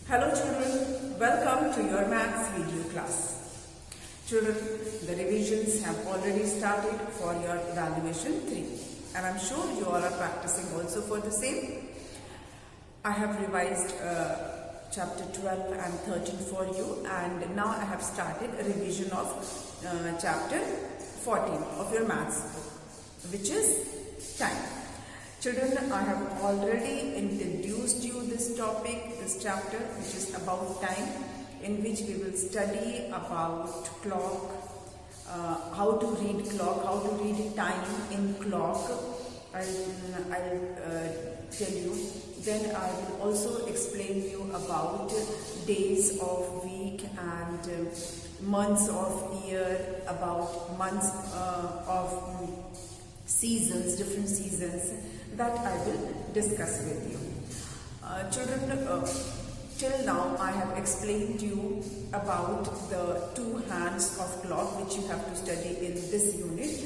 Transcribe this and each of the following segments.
Hello children, welcome to your maths video class. Children, the revisions have already started for your evaluation 3 and I'm sure you all are practicing also for the same. I have revised chapter 12 and 13 for you and now I have started a revision of chapter 14 of your maths book, which is time. Children, I have already introduced you this topic, this chapter, which is about time, in which we will study about clock, how to read clock, how to read time in clock. I'll tell you. Then I will also explain you about days of week and months of year, about months of seasons, different seasons that I will discuss with you. Children, till now I have explained to you about the two hands of clock which you have to study in this unit.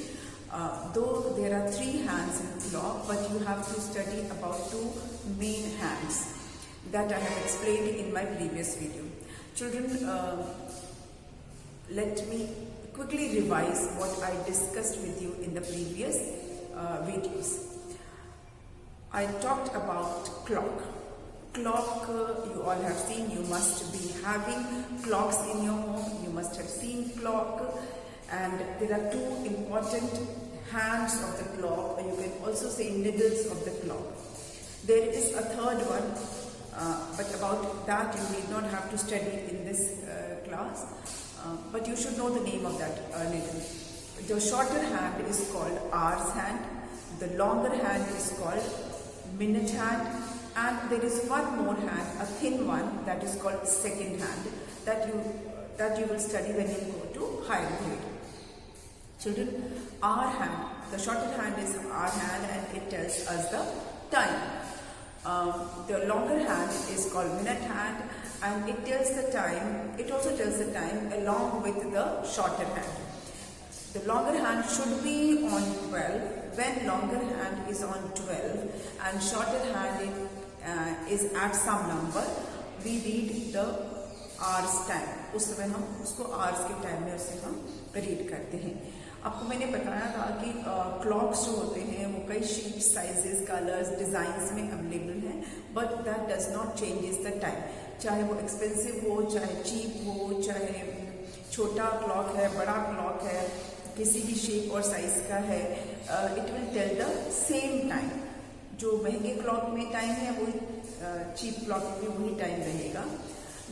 Though there are 3 hands in clock, but you have to study about 2 main hands that I have explained in my previous video. Children, let me quickly revise what I discussed with you in the previous videos. I talked about clock. Clock, you all have seen, you must be having clocks in your home, you must have seen clock, and there are 2 important hands of the clock, or you can also say needles of the clock. There is a third one, but about that you need not have to study in this class, but you should know the name of that needle. The shorter hand is called hour's hand, the longer hand is called minute hand, and there is one more hand, a thin one, that is called second hand, that you will study when you go to higher grade. Children, hour hand, the shorter hand is hour hand and it tells us the time. The longer hand is called minute hand and it tells the time, it also tells the time along with the shorter hand. The longer hand should be on 12. When longer hand is on 12 and shorter hand is at some number, we read the hours time. उस समय हम उसको hours के time में उसे हम read करते हैं. आपको मैंने बताया था कि क्लॉक्स जो होते हैं वो कई शेप, साइजेस, कलर्स, डिजाइंस में अवेलेबल हैं, but that does not changes the time. चाहे वो एक्सपेंसिव हो, चाहे चीप हो, चाहे छोटा क्लॉक है, बड़ा क्लॉक है, किसी भी शेप और साइज का है, it will tell the same time. जो महंगे क्लॉक में टाइम है वही चीप क्लॉक में वही टाइम रहेगा.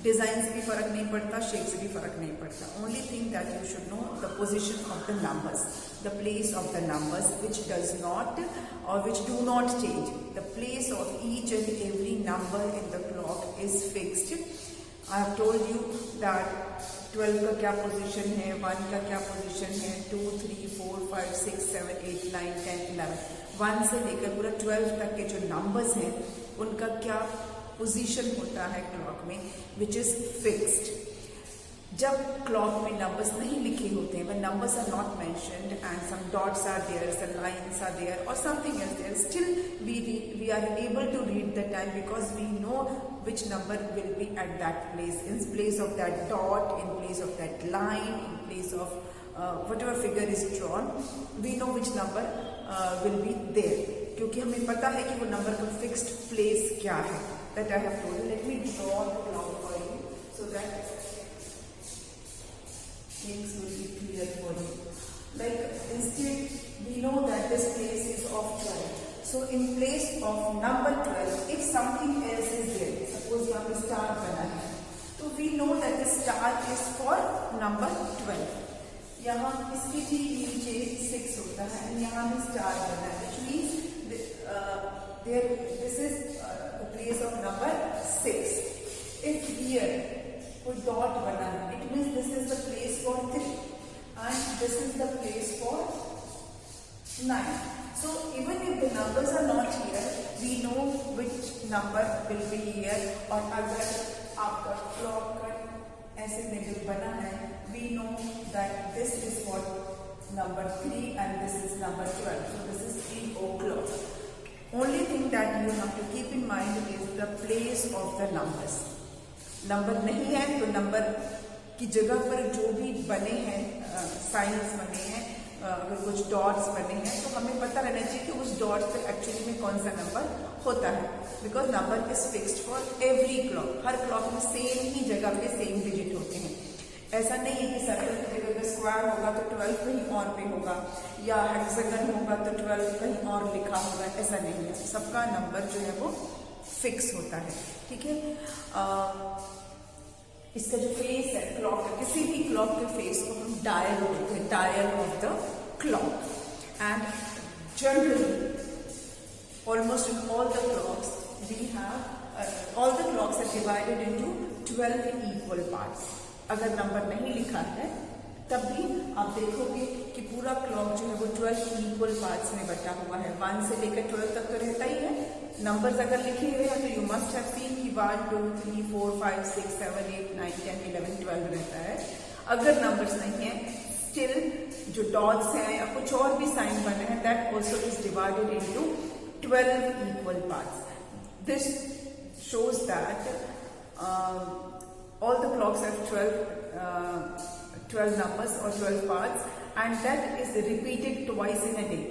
डिजाइन से भी फर्क नहीं पड़ता, शेप से भी फर्क नहीं पड़ता. Only thing that you should know the position of the numbers, the place of the numbers which does not और which do not change. The place of each and every number in the clock is fixed. I have told you that 12 का क्या position है, 1 का क्या position है, 2, 3, 4, 5, 6, 7, 8, 9, 10, 11. 1 से लेकर पूरा 12 तक के जो नंबर्स हैं उनका क्या पोजीशन होता है क्लॉक में, विच इज फिक्स्ड. जब क्लॉक में नंबर्स नहीं लिखे होते हैं, when numbers are not mentioned and some dots are there, some lines are there or something else there, still we are able to read the time because we know which number will be at that place, in place of that dot, in place of that line, in place of whatever figure is drawn, we know which number will be there, क्योंकि हमें पता है कि वो number का fixed place क्या है. That I have told you. Let me draw the clock for you so that things will be clear for you. Like instead, we know that this place is of 12. So in place of number 12, if something else is there, suppose यहाँ पे star बना है, तो we know that the star is for number 12. यहाँ इसके ठीक नीचे 6 होता है and यहाँ भी star बना है, which means this is the place of number 6. If here कोई dot बना है, it means this is the place for 3 and this is the place for 9. So even if the numbers are not here, we know which number will be here. और अगर आपका clock का ऐसे needle बना है, we know that this is for number 3 and this is number 12. So this is 3 o'clock. Only thing that you have to keep in mind is the place of the numbers. Number नहीं है तो number की जगह पर जो भी बने हैं साइंस बने हैं, अगर कुछ डॉट्स बने हैं तो हमें पता रहना चाहिए कि उस डॉट पे एक्चुअली में कौन सा नंबर होता है, because number is fixed for every clock. Her clock में सेम ही जगह पे सेम डिजिट होते हैं। ऐसा नहीं है कि सर्कल की जगह पे स्क्वायर होगा तो 12 कहीं और पे होगा, या हेक्सागन होगा तो 12 कहीं और लिखा होगा, ऐसा नहीं है। सबका नंबर जो है वो फिक्स होता है, ठीक है। इसका जो फेस है क्लॉक का, किसी भी क्लॉक के फेस को हम डायल बोलते हैं, dial of the clock. And generally almost in all the clocks we have all the clocks are divided into 12 equal parts. अगर नंबर नहीं लिखा है तब भी आप देखोगे कि पूरा क्लॉक जो है वो 12 इक्वल पार्ट्स में बटा हुआ है। 1 से लेकर 12 तक तो रहता ही है। नंबर्स अगर लिखे हुए हैं तो यू मस्ट हैव सीन कि 1 2 3 4 5 6 7 8 9 10 11 12 रहता है। अगर नंबर्स नहीं है, स्टिल जो डॉट्स हैं या कुछ और भी साइन बने हैं, that also is divided into 12 equal parts. This shows that all the clocks have 12 numbers or 12 parts, and that is repeated twice in a day.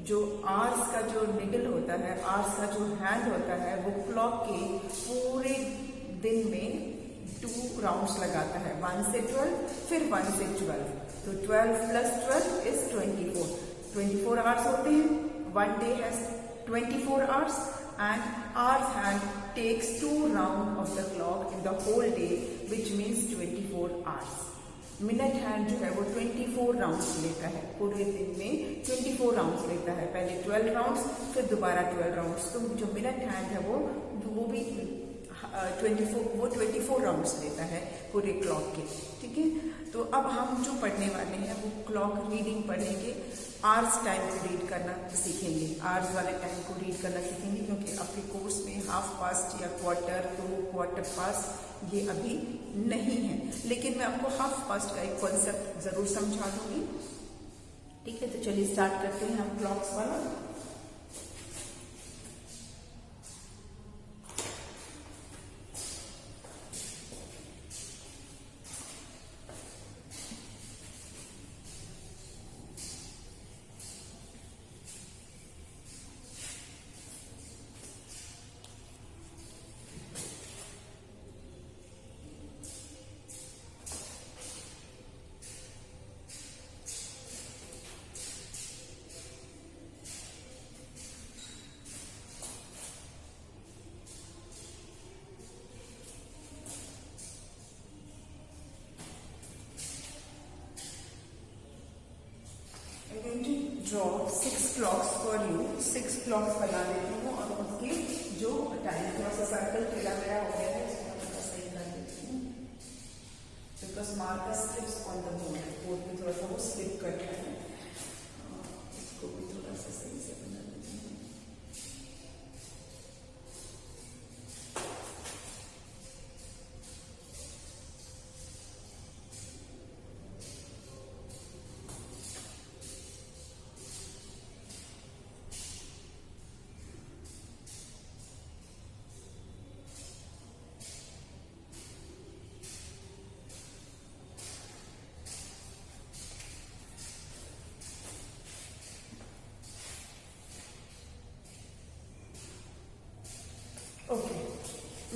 जो आर्स का जो निडल होता है, आर्स का जो हैंड होता है, वो क्लॉक के पूरे दिन में 2 राउंड्स लगाता है, 1 से 12 फिर 1 से 12। तो 12 प्लस 12 इज 24। 24 आवर्स होते हैं। 1 day has 24 hours and our hand takes 2 rounds of the clock in the whole day, which means 24 hours. Minute hand जो है वो 24 राउंड्स लेता है, पूरे दिन में 24 राउंड्स लेता है। पहले 12 राउंड्स फिर दोबारा 12 राउंड्स। तो जो मिनट हैंड है वो भी 24 राउंड्स लेता है पूरे क्लॉक के, ठीक है। तो अब हम जो पढ़ने वाले हैं वो क्लॉक रीडिंग पढ़ेंगे, आवर्स टाइम को रीड करना सीखेंगे, आवर्स वाले टाइम को रीड करना सीखेंगे, क्योंकि आपके कोर्स में हाफ पास्ट या क्वार्टर पास्ट ये अभी नहीं है। लेकिन मैं आपको हाफ पास्ट का एक कॉन्सेप्ट जरूर समझा दूंगी, ठीक है। तो चलिए स्टार्ट करते हैं हम क्लॉक्स वाला। Draw 6 clocks for you. 6 clocks बना देती हूँ और उसके जो टाइम थोड़ा सा सर्कल टेढ़ा मेरा हो गया है, इसको मैं सही कर देती हूँ, because marker slips on the board पे थोड़ा सा वो स्लिप कर रहा है। इसको भी थोड़ा सा सही से बना देती हूँ। Okay,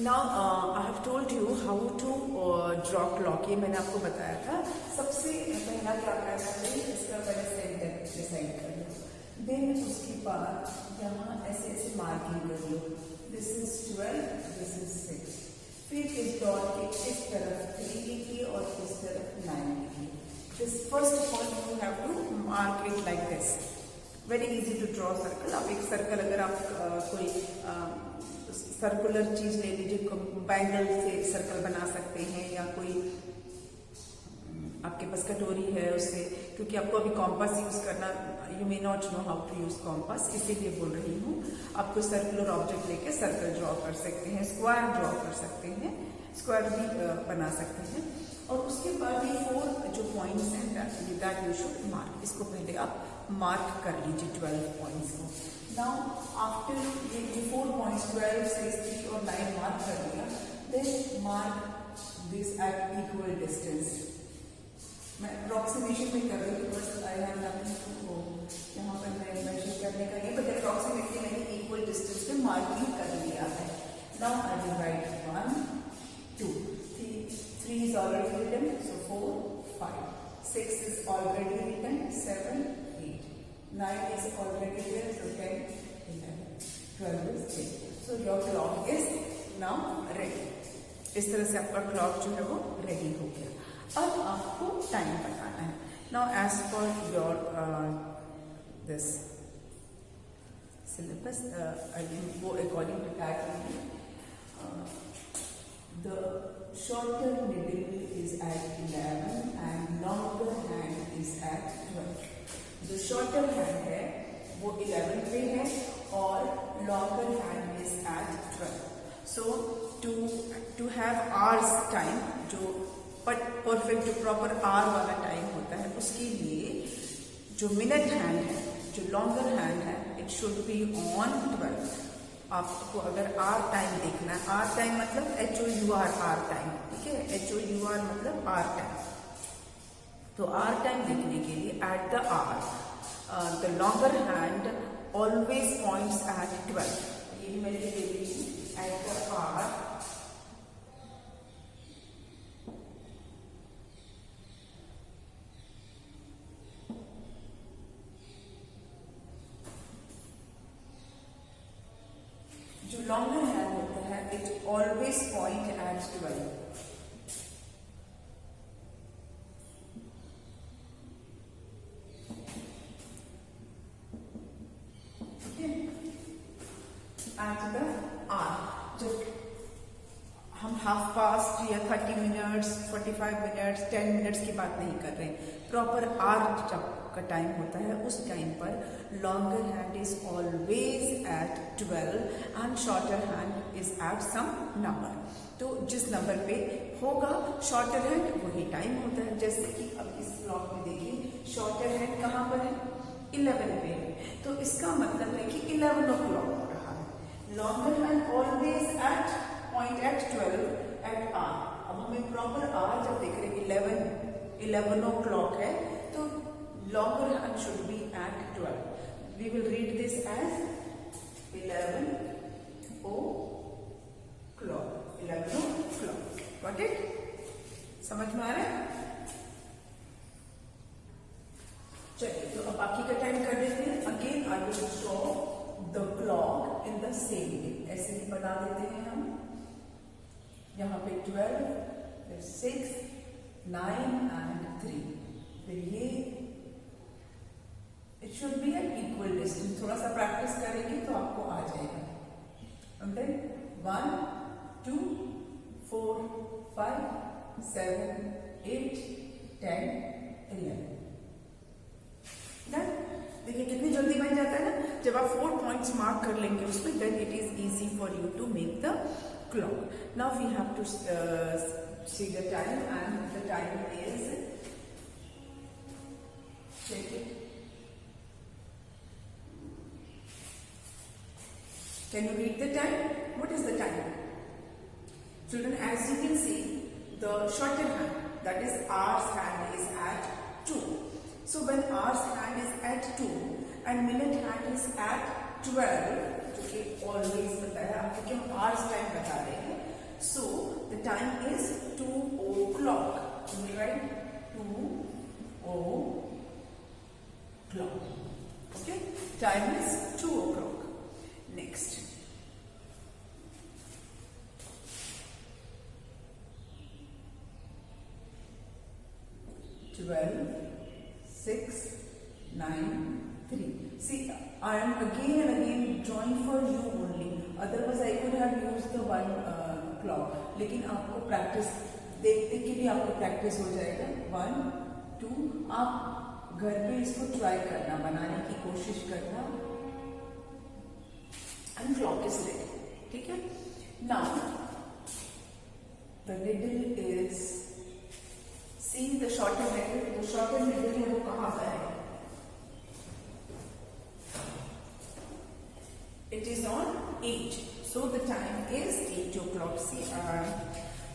now I have told you how to draw clock. ये मैंने आपको बताया था। सबसे पहला क्या करना है, इसका पहले सेंटर डिसाइड कर लो, देन उसके बाद यहाँ ऐसे ऐसे मार्किंग कर लो। This is 12, this is 6। फिर इस डॉट के इस तरफ 3 लिखिए और इस तरफ 9 लिखिए। This first of all you have to mark it like this. Very easy to draw circle. आप एक सर्कल, अगर आप कोई सर्कुलर चीज ले लीजिए, बैंगल से सर्कल बना सकते हैं, या कोई आपके पास कटोरी है उससे, क्योंकि आपको अभी कॉम्पास यूज करना, you may not know how to use compass, इसीलिए बोल रही हूँ। आप कोई सर्कुलर ऑब्जेक्ट लेके सर्कल ड्रॉ कर सकते हैं, स्क्वायर ड्रॉ कर सकते हैं, स्क्वायर भी बना सकते हैं। और उसके बाद ये 4 जो पॉइंट्स हैं दैट यू शुड मार्क। इसको पहले आप मार्क कर लीजिए 12 पॉइंट्स को। नाउ आफ्टर ये 4 पॉइंट्स 12, 6, 3 और 9 मार्क कर लिया, then mark this at equal distance. मैं अप्रोक्सीमेशन में कर रही हूँ because I have nothing to यहाँ पर मैं मेजर करने का नहीं, बट अप्रोक्सीमेटली मैंने इक्वल डिस्टेंस पे मार्किंग कर लिया है. Now I will write 1 2 3 is already written, so 4 5 6 is already written, 7 8 9 is already there, so 10 11 12 is there. So your clock is now ready. इस तरह से आपका क्लॉक जो है वो रेडी हो गया. अब आपको टाइम बताना है. Now as per your this syllabus I will go according to that. The shorter needle is at 11 and longer hand is at 12. जो शॉर्टर हैंड है वो 11 पे है और longer hand is at 12. So to have hours time, जो perfect जो proper hour वाला time होता है, उसके लिए जो मिनट हैंड है, जो लॉन्गर हैंड है, इट शुड बी ऑन 12. आपको अगर आर टाइम देखना है, आर टाइम मतलब HOUR आर टाइम, ठीक है, HOUR मतलब आर टाइम. तो आर टाइम देखने के लिए at the hour the longer hand always points at 12. ये मैं लिख देती हूँ एट द आर जो लॉन्गर हैंड होता है it always point at 12. At the hour. जब हम हाफ पास्ट या 30 मिनट्स 45 मिनट्स 10 मिनट्स की बात नहीं कर रहे हैं, प्रॉपर आर जब का टाइम होता है उस टाइम पर longer hand is always at 12 and shorter hand is at some number. तो जिस नंबर पे होगा शॉर्टर हैंड वही टाइम होता है. जैसे कि अब इस क्लॉक में देखिए शॉर्टर हैंड कहाँ पर है, 11 पे है, तो इसका मतलब है कि 11 o'clock हो रहा है. Longer hand always at point at 12 at hour. अब हमें प्रॉपर आर जब देख रहे हैं 11 o'clock है, तो longer hand should be at 12. We will read this as 11 o'clock. 11 o'clock. Got it? समझ में आ रहा है? चलिए तो अब बाकी का टाइम कर देते हैं. Again I will show the clock in the same way. ऐसे ही बना देते हैं हम. यहाँ पे 12, फिर 6, 9 and 3. फिर ये it should be at equal distance. थोड़ा सा प्रैक्टिस करेंगे तो आपको आ जाएगा. And then 1 2 4 5 7 8 10 11. डन. देखिए कितनी जल्दी बन जाता है ना. जब आप 4 पॉइंट्स मार्क कर लेंगे उसमें, then it is easy for you to make the clock. Now we have to see the time and the time is, check it. Can you read the time? What is the time? Children, as you can see, the shorter hand, that is R's hand, is at 2. So when R's hand is at 2 and minute hand is at 12, जो कि always बताया, आपको क्यों R's time बता रहे हैं. So the time is 2 o'clock. You will write 2 o'clock. Okay? Time is 2 o'clock. Next. Twelve, 6, 9, 3. See, I am again and again drawing for you only. Otherwise, I could have used the one clock. लेकिन आपको practice देखते कि भी आपको practice हो जाएगा. 1 2. आप घर पे इसको ट्राई करना, बनाने की कोशिश करना. And clock is ready. ठीक है. Now the needle is, see the shorter needle. The shorter needle है वो कहाँ पर है? It is on 8. So the time is 8 o'clock. See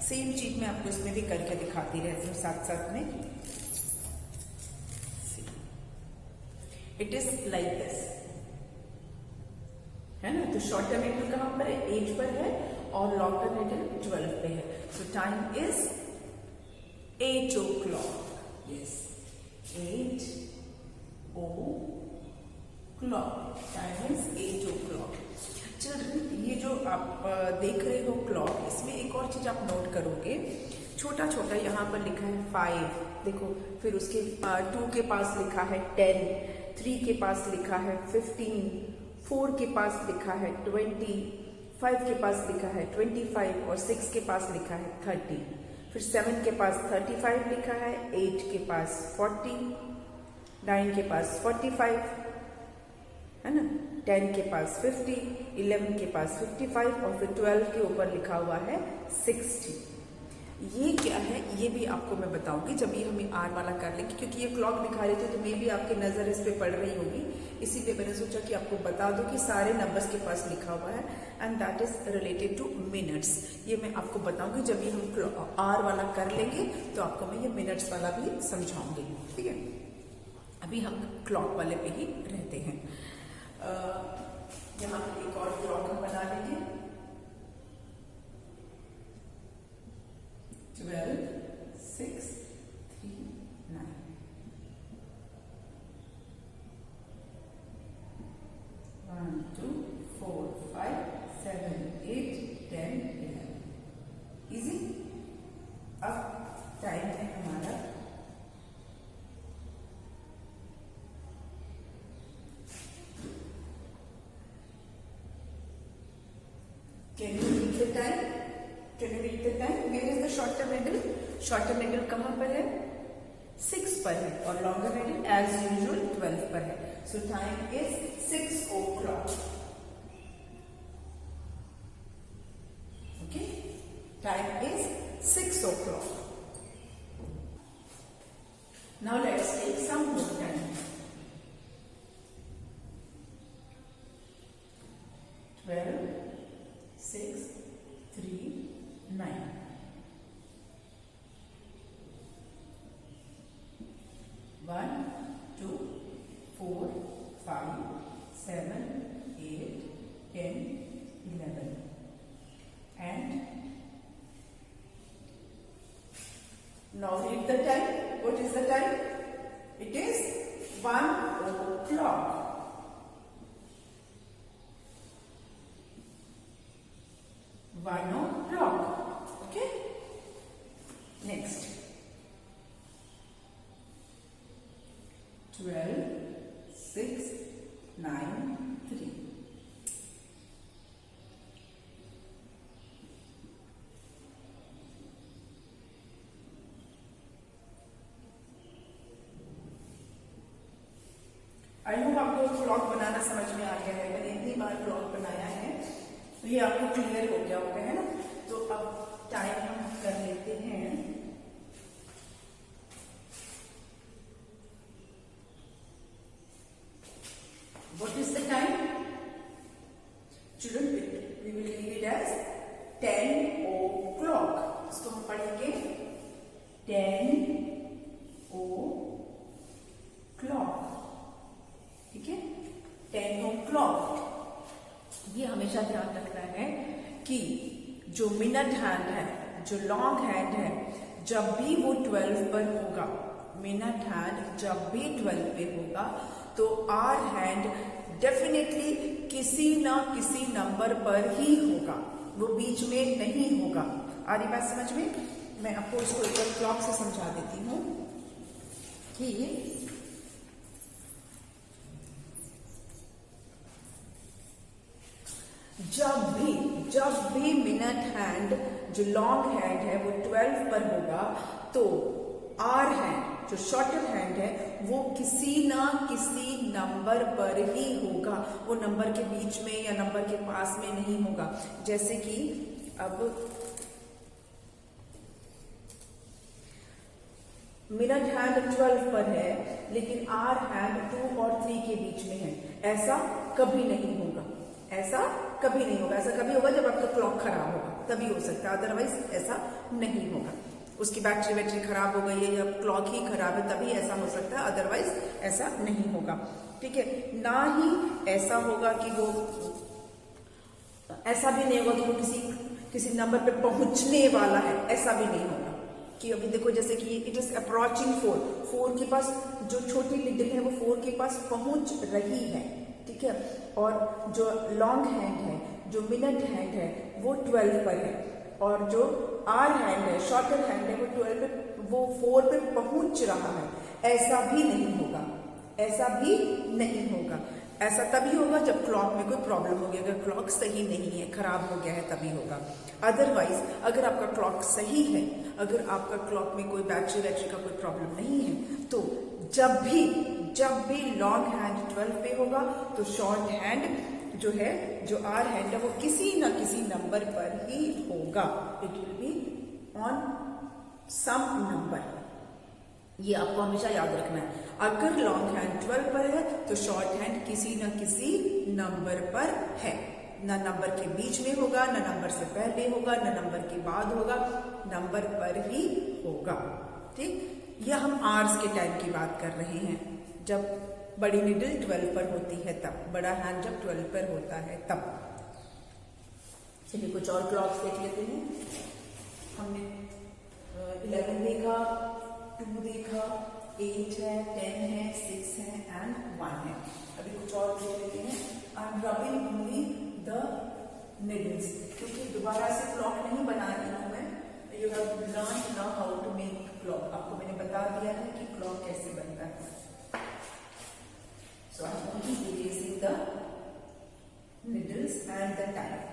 same चीज मैं आपको इसमें भी करके दिखाती रहती हूँ साथ साथ में। इट इज लाइक दिस, है ना। तो शॉर्ट टर्म इंटरवल कहां पर है, 8 पर है, और लॉन्ग टर्म इंटरवल 12 पे है। सो time is 8 o'clock, yes 8 o'clock, time is 8 o'clock। Children, ये जो आप देख रहे हो क्लॉक, इसमें एक और चीज आप नोट करोगे, छोटा छोटा यहाँ पर लिखा है 5, देखो, फिर उसके 2 के पास लिखा है 10, 3 के पास लिखा है 15, 4 के पास लिखा है 20, 5 के पास लिखा है 25, और 6 के पास लिखा है 30, फिर 7 के पास 35 लिखा है, 8 के पास 40, 9 के पास 45, है ना, 10 के पास 50, 11 के पास 55, और फिर 12 के ऊपर लिखा हुआ है 60। ये क्या है, ये भी आपको मैं बताऊंगी जब ये हमें आर वाला कर लेंगे, क्योंकि ये क्लॉक दिखा रहे थे तो मे भी आपकी नजर इस पे पड़ रही होगी, इसीलिए मैंने सोचा कि आपको बता दूं कि सारे नंबर्स के पास लिखा हुआ है, and that is related two minutes. ये मैं आपको बताऊंगी जब ये हम आर वाला कर लेंगे, तो आपको मैं ये मिनट्स वाला भी समझाऊंगी, ठीक है। अभी हम क्लॉक वाले पे ही रहते हैं। यहाँ एक और क्लॉक हम बना लेंगे, 12, 6, 3, 9, 1, 2, 4, 5, 7, 8, 10, 11। इजी। अब टाइम है हमारा Can you read the time? Can you read the time? Where is the short term handle? Short term handle कहाँ पर है? 6 पर है, और longer handle as usual 12 पर है. So time is 6 o'clock. Okay? Time is 6 o'clock. Now let's take some more time. 12, 6, 3, 9. 1, 2, 4, 5, 7, 8, 10, 11. And now read the time. What is the time? It is 1 o'clock. 1 o'clock. Okay? Next. 12, 6, 9, 3. I hope आपको clock बनाना समझ में आ गया है। मैंने इतनी बार clock बनाया है तो ये आपको क्लियर हो गया होगा, है ना। तो अब टाइम हम कर लेते हैं what is the time children, we will read it as 10 o'clock. इसको हम पढ़ेंगे 10 o'clock. ठीक है, 10 o'clock. ये हमेशा ध्यान रखना है कि जो मिनट हैंड है, जो लॉन्ग हैंड है, जब भी वो 12 पर होगा, मिनट हैंड जब भी 12 पे होगा, तो आर हैंड डेफिनेटली किसी ना किसी नंबर पर ही होगा, वो बीच में नहीं होगा। आ रही बात समझ में? मैं आपको इसको एक बार क्लॉक से समझा देती हूँ कि जब भी मिनट हैंड जो लॉन्ग हैंड है वो 12 पर होगा, तो आर हैंड जो शॉर्टर हैंड है वो किसी ना किसी नंबर पर ही होगा, वो नंबर के बीच में या नंबर के पास में नहीं होगा। जैसे कि अब मिनट हैंड 12 पर है लेकिन आर हैंड 2 और 3 के बीच में है, ऐसा कभी नहीं होगा। ऐसा कभी नहीं होगा। ऐसा कभी होगा जब आपका क्लॉक खराब होगा। तभी हो सकता है, अदरवाइज ऐसा नहीं होगा। उसकी बैटरी खराब हो गई है या क्लॉक ही खराब है तभी ऐसा हो सकता है, अदरवाइज ऐसा नहीं होगा। ठीक है, ना ही ऐसा होगा कि वो, ऐसा भी नहीं होगा कि वो किसी नंबर पे पहुंचने वाला है, ऐसा भी नहीं होगा। कि अभी देखो जैसे कि इट इज अप्रोचिंग 4 के पास जो छोटी निडल है वो 4 के पास पहुंच रही है। ठीक है, और जो लॉन्ग हैंड है, जो मिनट हैंड है वो 12 पर है, और जो आर हैंड है, शॉर्टर हैंड है, वो 12 पे, वो 4 पे पहुंच रहा है। ऐसा भी नहीं होगा, ऐसा भी नहीं होगा। ऐसा तभी होगा जब क्लॉक में कोई प्रॉब्लम होगी, अगर क्लॉक सही नहीं है, खराब हो गया है तभी होगा। अदरवाइज अगर आपका क्लॉक सही है, अगर आपका क्लॉक में कोई बैटरी का कोई प्रॉब्लम नहीं है, तो जब भी लॉन्ग हैंड 12 पे होगा तो शॉर्ट हैंड जो है, जो आर हैंड है, वो किसी ना किसी नंबर पर ही होगा। It will be on some number. ये आपको हमेशा याद रखना है। अगर लॉन्ग हैंड 12 पर है तो शॉर्ट हैंड किसी न किसी नंबर पर है। ना नंबर के बीच में होगा, ना नंबर से पहले होगा, ना नंबर के बाद होगा, नंबर पर ही होगा। ठीक, यह हम आवर्स के टाइम की बात कर रहे हैं, जब बड़ी निडल 12 पर होती है तब, बड़ा हैंड जब 12 पर होता है तब। चलिए कुछ और क्लॉक्स देख लेते हैं। हमने 11 देखा, 2 देखा, 8 है, 10 है, 6 है एंड 1 है। अभी कुछ और देख लेते हैं। I am rubbing only the needles, क्योंकि दोबारा से क्लॉक नहीं बना रही हूं मैं। You have learn now how to make clock. आपको मैंने बता दिया है कि क्लॉक कैसे बनता है। So I am only erasing the needles and the time.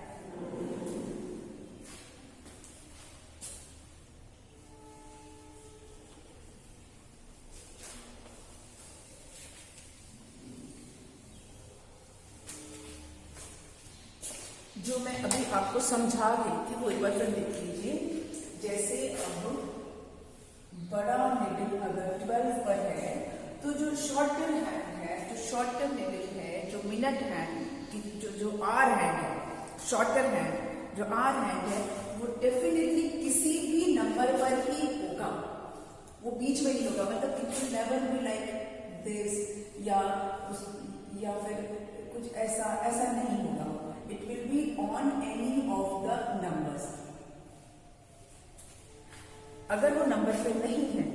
जो मैं अभी आपको समझा रही थी वो एक बार फिर देख लीजिए। जैसे अब बड़ा निडल अगर 12 पर है तो जो शॉर्टर हैंड है, जो शॉर्टर निडल है, जो मिनट हैंड, जो आर हैंड है, शॉर्टर हैंड जो आर हैंड है, वो डेफिनेटली किसी भी नंबर पर ही होगा, वो बीच में नहीं होगा। मतलब it will never be like this या फिर कुछ ऐसा नहीं होगा। It will be on any of the numbers. अगर वो नंबर पे नहीं है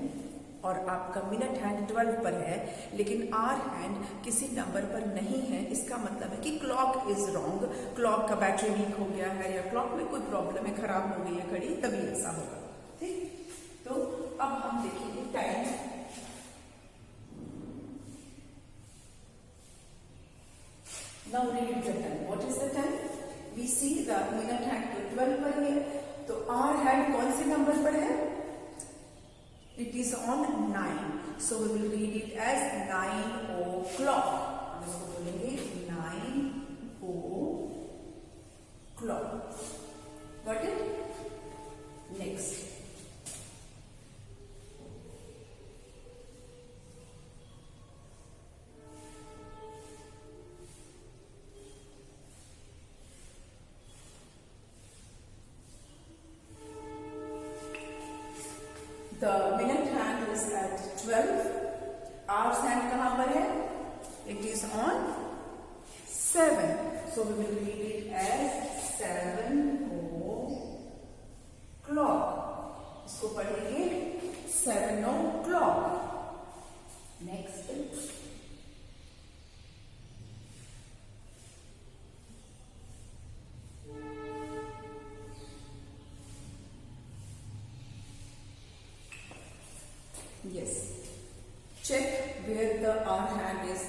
और आपका मिनट हैंड 12 पर है लेकिन आर हैंड किसी नंबर पर नहीं है, इसका मतलब है कि क्लॉक इज रॉन्ग, क्लॉक का बैटरी वीक हो गया है या क्लॉक में कोई प्रॉब्लम है, खराब हो गई है घड़ी, तभी ऐसा होगा। ठीक, तो अब हम देखेंगे time. Now read the time. What is the time? We see the minute hand तो 12 पर है, तो R hand कौन से नंबर पर है? It is on 9. So we will read it as 9 o'clock. हम इसको बोलेंगे 9 o'clock. Got it? Next. The minute hand is at 12. Hours hand कहाँ पर है? It is on 7. So we will read it as 7 o'clock. इसको पढ़ेंगे 7 o'clock. Next. Yes. Check where the R hand is.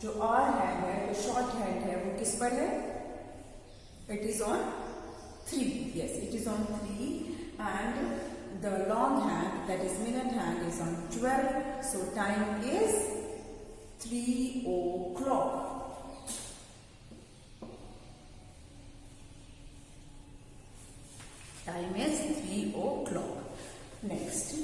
जो R hand है, जो short hand है, वो किस पर है? It is on 3. Yes, it is on 3. And the long hand, that is minute hand, is on 12. So time is 3 o'clock. Time is 3 o'clock. Next.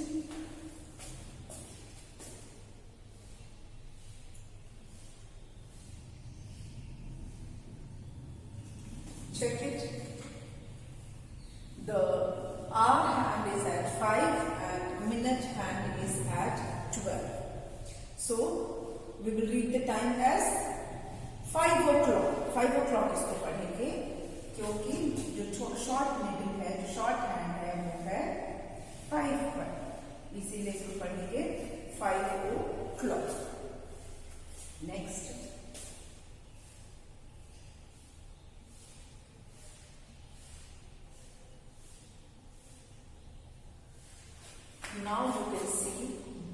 Check it. 12. So we will read the time as 5 o'clock. 5 o'clock इसको पढ़ेंगे क्योंकि जो short needle है, जो short hand है वो है 5 पर, इसीलिए इसको पढ़ेंगे 5 o'clock. Next. Now you can see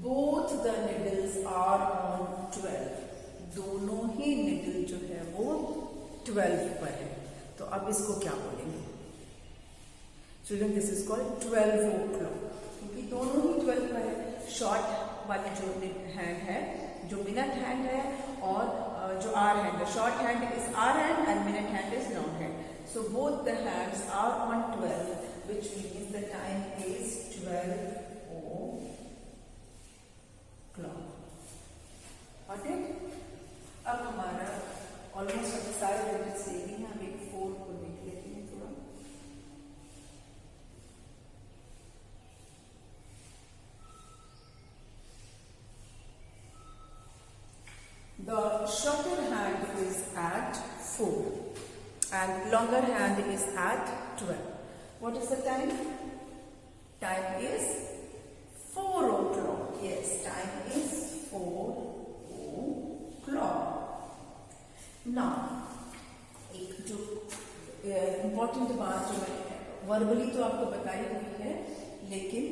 both the needles are on 12. दोनों ही निडल जो है वो 12 पर है. तो अब इसको क्या बोलेंगे? Children, this is called 12 o'clock. क्योंकि दोनों ही 12 पर है. शॉर्ट वाली जो हैंड है, जो मिनट हैंड है, और जो आर हैंड है. Short hand is hour hand and minute hand is long hand. So both the hands are on 12, which means the time is 12 o'clock. Got it? अब हमारा ऑलमोस्ट अब सारे डिजिट सेम ही है. हम एक 4 को देख लेते हैं थोड़ा. The shorter hand is at 4 and longer hand is at 12. What is the time? Time is 4 o'clock. Yes, time is 4 o'clock. Now, एक जो इम्पोर्टेंट बात जो मैंने वर्बली तो आपको बताई हुई है, लेकिन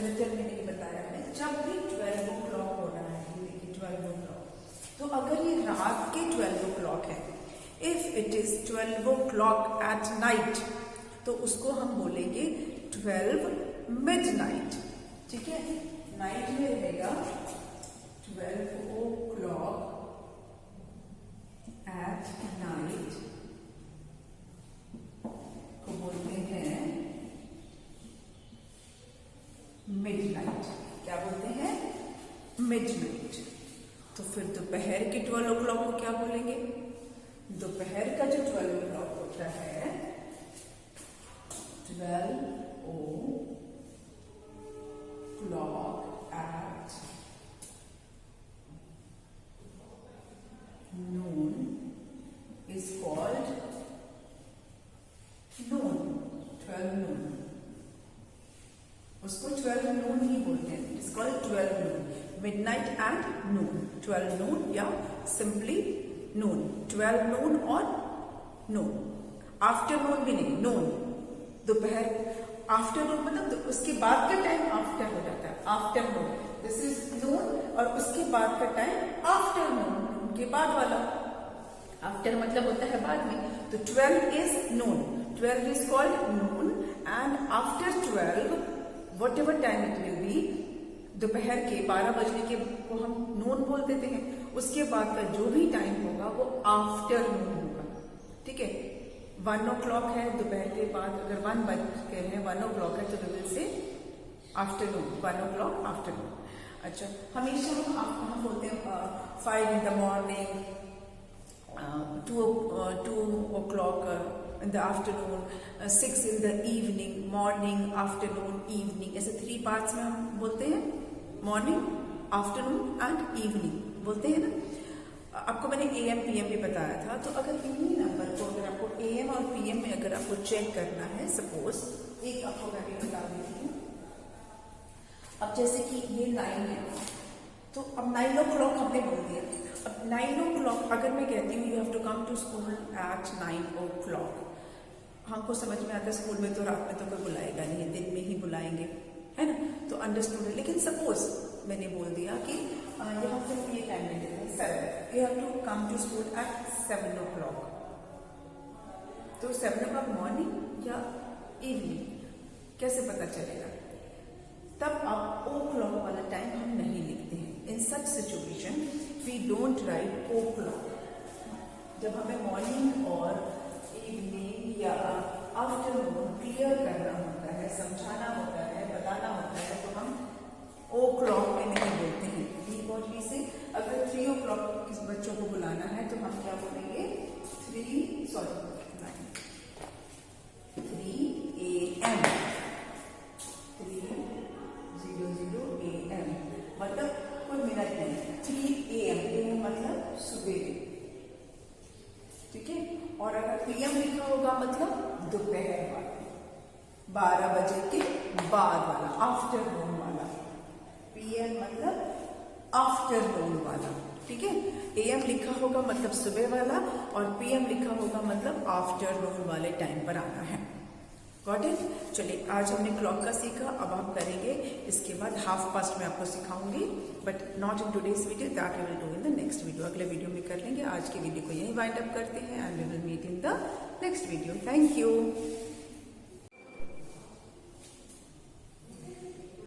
रिटन में नहीं बताया है. जब भी 12 o'clock हो रहा है, देखिए 12 o'clock, तो अगर ये रात के 12 o'clock है, if it is 12 o'clock at night, तो उसको हम बोलेंगे 12 midnight. ठीक है? नाइट में रहेगा 12 o'clock एट नाइट को बोलते हैं मिडनाइट. क्या बोलते हैं? मिडनाइट. तो फिर दोपहर के 12 o'clock को क्या बोलेंगे? दोपहर का जो 12 o'clock होता है, 12 o'clock at noon is called noon. 12 noon. उसको 12 noon ही बोलते हैं. It's called 12 noon. Midnight and noon. 12 noon या simply noon. 12 noon और noon. आफ्टरनून भी नहीं, noon. दोपहर. आफ्टरनून मतलब उसके बाद का टाइम आफ्टर हो जाता है. आफ्टरनून. दिस इज नून और उसके बाद का टाइम आफ्टरनून. के बाद वाला. आफ्टर मतलब होता है बाद में. तो 12 is Noon. 12 is called Noon and after 12 what ever time it will B, दोपहर के 12 बजने के को हम नून बोल देते हैं. उसके बाद का जो भी टाइम होगा वो आफ्टरनून होगा. ठीक है? 1 o'clock है दोपहर के बाद, अगर 1 बज के हैं 1 o'clock है, तो we will say afternoon. 1 o'clock afternoon. अच्छा, हमेशा हम बोलते हैं 5 in the morning, 2 o'clock in the afternoon, 6 in the evening, morning, afternoon, evening. ऐसे 3 parts में हम बोलते हैं. मॉर्निंग, आफ्टरनून एंड इवनिंग बोलते हैं ना. आपको मैंने AM PM भी बताया था. तो अगर इन्हीं नंबर को, अगर आपको AM और PM में अगर आपको चेक करना है, सपोज एक आपको मैं भी बता देती हूँ. अब जैसे कि ये 9 है, तो अब 9 o'clock हमने बोल दिया. अब 9 o'clock अगर मैं कहती हूँ you have to come to school at 9 o'clock, हमको समझ में आता है स्कूल में तो रात में तो कोई बुलाएगा नहीं, दिन में ही बुलाएंगे, है ना. तो अंडरस्टूड है. लेकिन सपोज मैंने बोल दिया कि यहाँ सिर्फ ये टाइम मिलेगा 7, you have to come to school at 7 o'clock. तो 7 o'clock मॉर्निंग या इवनिंग कैसे पता चलेगा? तब आप o'clock वाला टाइम हम नहीं लिखते हैं. In such situation we don't write o'clock. जब हमें मॉर्निंग और इवनिंग या आफ्टरनून क्लियर करना होता है, समझाना होता है, बताना होता है, तो हम o'clock में नहीं बोलते हैं. वी और वी से अगर 3 o'clock किस बच्चों को बुलाना है तो हम क्या बोलेंगे? 3 AM. 3:00 AM. और अगर पीएम लिखा होगा मतलब दोपहर वाला, 12 बजे के बाद वाला, आफ्टरनून वाला। पीएम मतलब आफ्टरनून वाला, ठीक है। एएम लिखा होगा मतलब सुबह वाला, और पीएम लिखा होगा मतलब आफ्टरनून वाले टाइम पर आना है। Got it? चलिए, आज हमने क्लॉक का सीखा, अब हम करेंगे इसके बाद हाफ पास्ट में आपको सिखाऊंगी, but not in today's video, that we will do in the next video. अगले वीडियो में कर लेंगे। आज के वीडियो को यहीं वाइंड अप करते हैं and we will meet in the next video. Thank you.